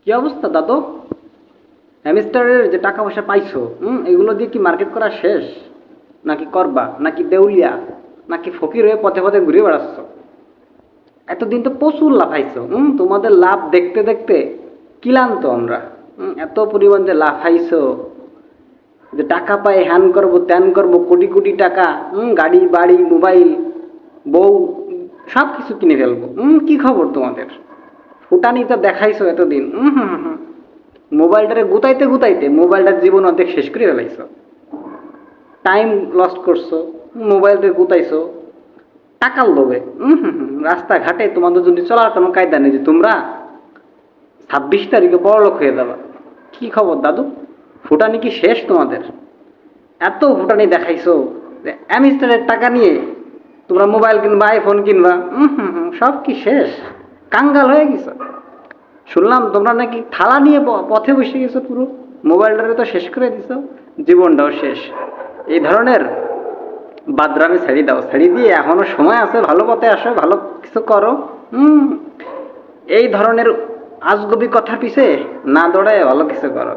কি অবস্থা দাদু? হ্যামস্টারের যে টাকা পয়সা পাইছো, এগুলো দিয়ে কি মার্কেট করা শেষ? নাকি করবা? নাকি দেউলিয়া? নাকি ফকির হয়ে পথে পথে ঘুরে বেড়াচ্ছ? এতদিন তো প্রচুর লাফাইছো। তোমাদের লাভ দেখতে দেখতে ক্লান্ত আমরা। এত পরিমাণ যে লাফাইছো, যে টাকা পাই হ্যান করবো ত্যান করবো, কোটি কোটি টাকা, গাড়ি বাড়ি মোবাইল বউ সব কিছু কিনে ফেলবো। কি খবর তোমাদের? ফুটানি তো দেখাইছো এতদিন। মোবাইলটারে গুতাইতে গুতাইতে মোবাইলটার জীবন অর্ধেক শেষ করে ফেলাইছো। টাইম লস্ট করছো, মোবাইলটারে গুতাইছো টাকার লোভে। রাস্তাঘাটে তোমাদের যদি চলার কোনো কায়দা নেই যে তোমরা 26 তারিখে বড়লোক হয়ে যাবা। কি খবর দাদু? ফুটানি কি শেষ তোমাদের? এত ফুটানি দেখাইছো যে অ্যামিস্টারের টাকা নিয়ে তোমরা মোবাইল কিনবা, আইফোন কিনবা। সব কি শেষ? কাঙ্গাল হয়ে গেছো। শুনলাম তোমরা নাকি থালা নিয়ে পথে বসে গেছো, পুরো মোবাইলটারে তো শেষ করে দিছো, জীবনটাও শেষ। এই ধরনের বাদরামি ছেড়ে দাও, ছেড়ে দিয়ে এখনো সময় আছে, ভালো পথে আসো, ভালো কিছু করো। এই ধরনের আজগবি কথার পিছে না দৌড়ায় ভালো কিছু করো।